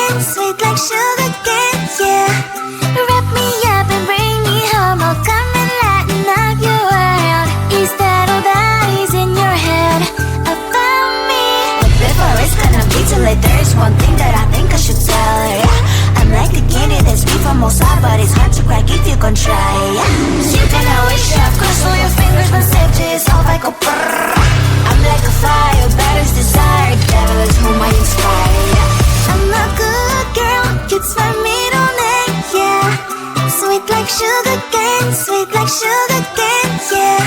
cane, sweet like sugar cane, yeah. Wrap me up and bring me home, I'll come and lighten up your world. Is that all that is in your head about me? But before it's gonna be too late, there is one thing that I think I should tell her, yeah. I'm like the candy that's sweet from outside, but it's hard to crack if you can try, yeah. You can always shove, cross all your fingers, but safety is all I go brrrr. I'm like a fire, balance desire, devil is whom I inspire, yeah. I'm a good girl, it's my middle name, yeah. Sweet like sugar cane, sweet like sugar cane, yeah.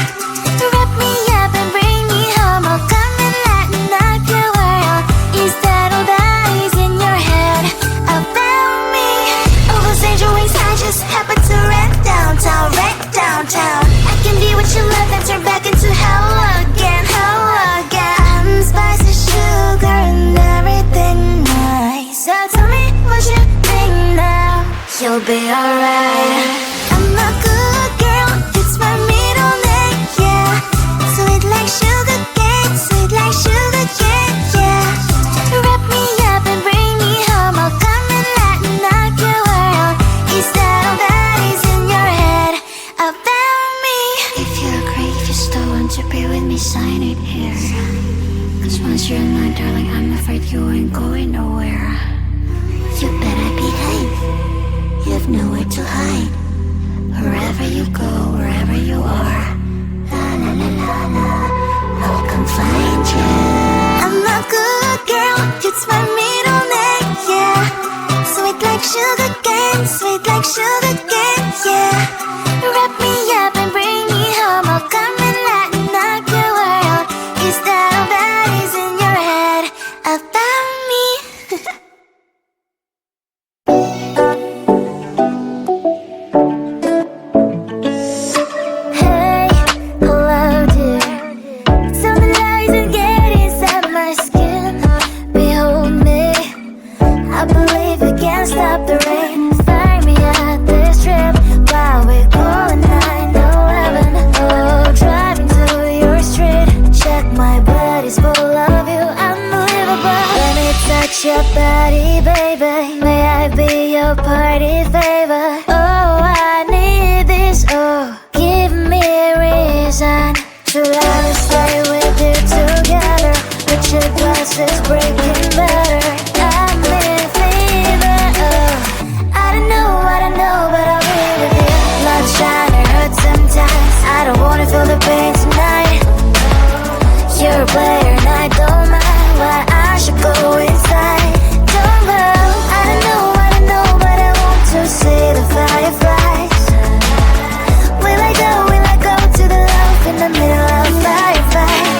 Wrap me up and bring me home, I'll come and lighten up your world. Is that all that is in your head about me? All those angel wings I just happen to rent downtown, rent downtown. I can be what you love and turn back into hell again, hell again. Spicy sugar and everything nice. So tell me what you think now. You'll be alright. I'm a good girl, it's my middle name, yeah. Sweet like sugar cane, sweet like sugar cane, yeah. Wrap me up and bring me home, I'll come and lighten up your world. Is that all that is in your head about me? If you agree, if you still want to be with me, sign it here. Cause once you're mine, darling, I'm afraid you ain't going nowhere. You better behave, you have nowhere to hide. Wherever you go, wherever you are, la la la la la, I'll come find you. I'm a good girl, it's my middle name, yeah. Sweet like sugar cane, sweet like sugar cane, yeah. Wrap me up and bring me home, I'll come and lighten up your world. Is that all that is in your head about me? Hey, hello dear. Tell me lies and get inside my skin. Behold me, I believe we can't stop the rain. Find me at this trip while we're going 9/11. Oh, driving to your street. Check my body's full of you, unbelievable. Let me touch your body, baby. May I be your party favor? Oh, I need this. Oh, give me a reason to rather stay with you together. With your glasses breaking better. I'm in fever. Oh, I don't know, but I'll be with you. Love shine, it hurts sometimes. I don't wanna feel the pain tonight. You're a player and I don't mind why I should go inside. Don't know, I don't know, but I want to see the fireflies. Will I go to the love in the middle of firefight?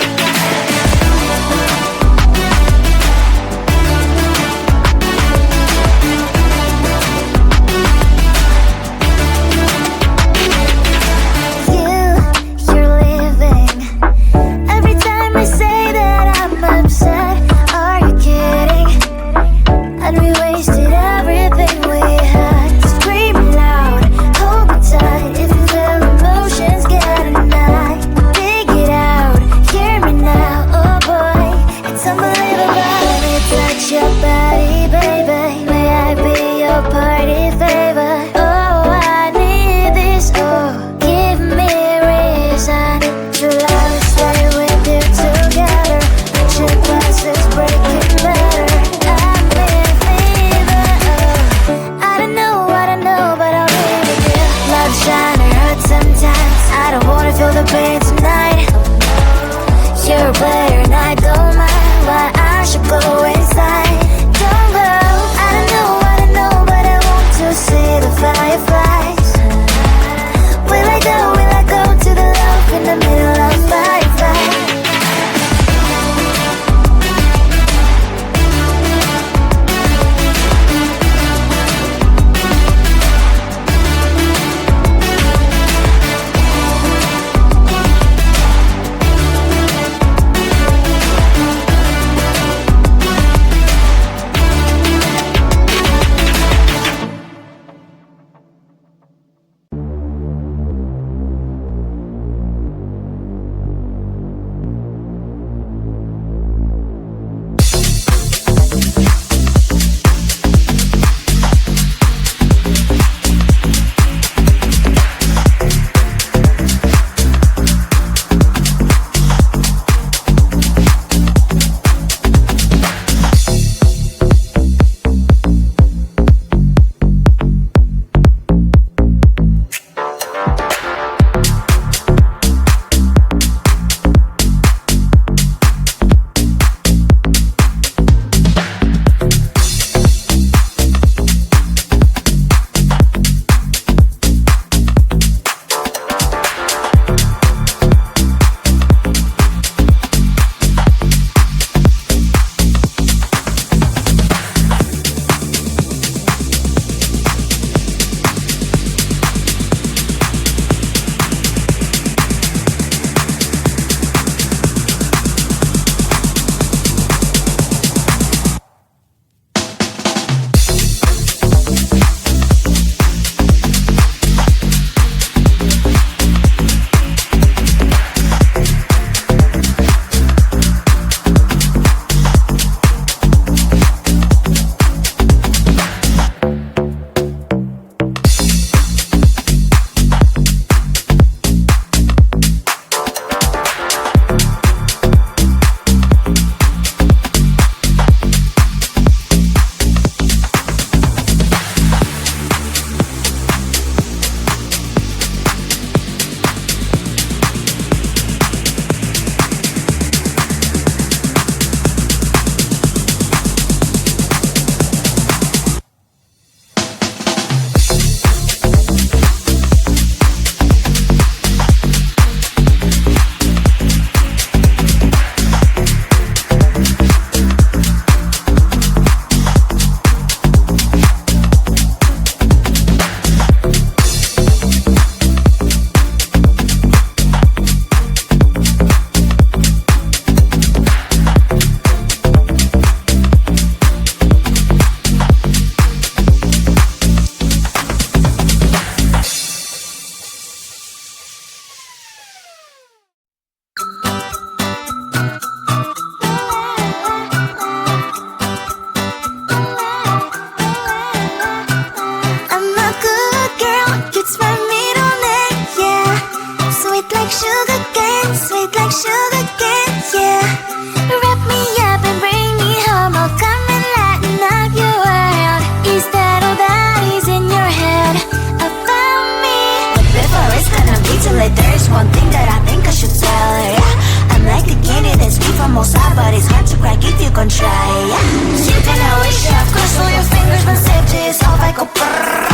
무조건 try. You can always shove, cross all your fingers when safety is off. I go brrrr.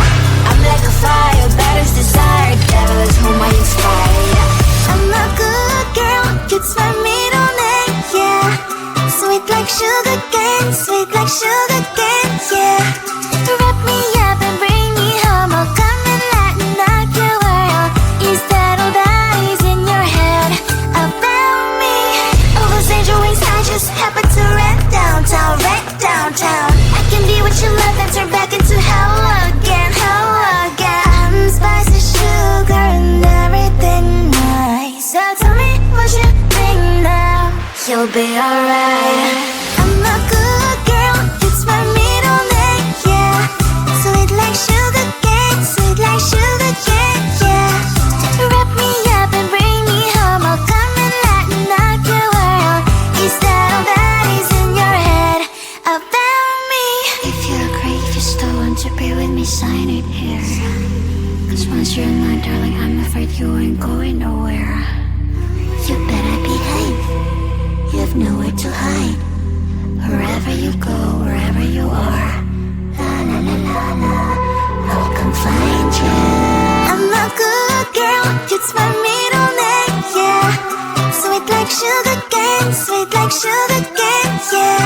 I'm like a fire, battles desire. Devil is whom I inspire. I'm a good girl, it's my middle name, yeah. Sweet like sugar cane, sweet like sugar cane, yeah. Wrap me up and bring me home. I'll come and lighten up your world. Is that all that is in your head about me? All those angel wings I just happen to rent downtown, rent downtown. I can be what you love and turn back into hell again, hell again. I'm spicy sugar and everything nice. So tell me what you think now. You'll be alright. I'm a good girl, it's my middle name, yeah. Sweet like sugar cane, sweet like sugar cane, yeah. Wrap me up and bring me home. I'll come and lighten up your world. Is that all that is in your head about me? If you agree, if you still want to be with me, sign it here. Cause once you're mine, darling, I'm afraid you ain't going nowhere. You better behave. You have nowhere to hide. Wherever you go, wherever you are, la la la la la, I'll come find you. I'm a good girl, it's my middle name, yeah. Sweet like sugar cane, sweet like sugar cane, yeah.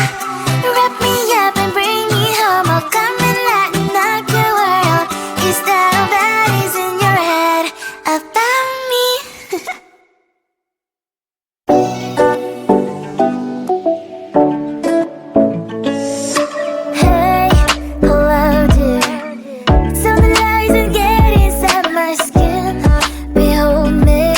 Wrap me up and bring me home. I'll come and lighten up your world. Is that all that is in your head about me? Hey, hello dear. Tell me lies and get inside my skin. Behold me,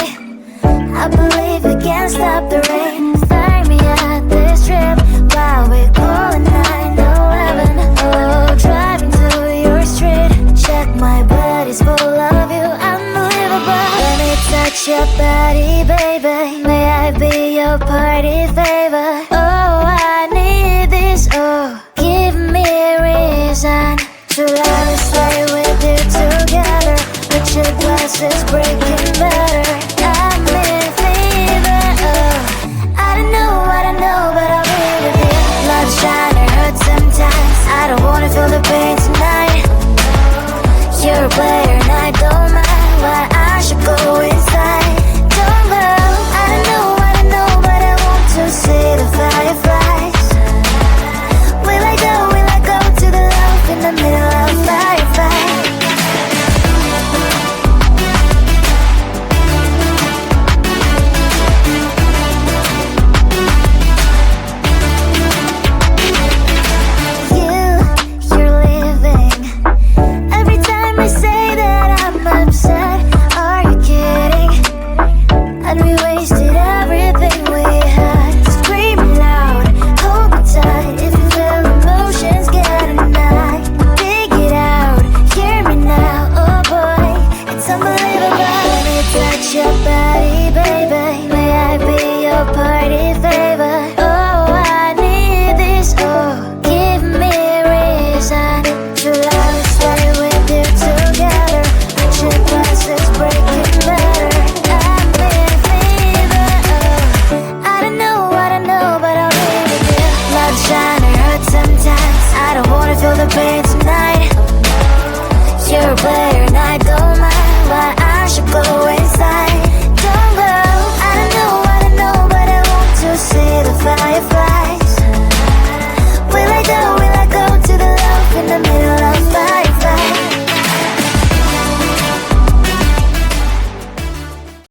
I believe we can't stop the rain. Find me at this trip while we're going 9/11. Oh, driving to your street. Check my body's full of you, unbelievable. Let me touch your body, baby. May I be your party favor? Oh, I need this. Oh, give me a reason to let me stay with you together. With your glasses breaking better. I'm in fever. Oh, I don't know, but I'll be with you. Love shine, it hurts sometimes. I don't wanna feel the pain tonight. You're a player and I don't mind. Why I should go inside. Don't go. I don't know, but I want to see the fireflies. Will I go to the love in the middle of firefight? You're leaving. Every time I say that I'm upset, are you kidding? And we wasted everything we had. Screaming loud, hold me tight. If you feel emotions getting high, dig it out, hear me now. Oh boy, it's unbelievable. Let me touch your body, baby. May I be your party favor? Oh, I need this. Oh, give me a reason to let me stay with you together. Put your glasses breaking better. I'm in fever. Oh, I don't know, but I'll be with you. Love shine, it hurts sometimes. I don't wanna feel the pain tonight. You're a player and I don't mind. Why I should go inside. Don't go. I don't know, but I want to see the fireflies. Will I go to the love in the middle of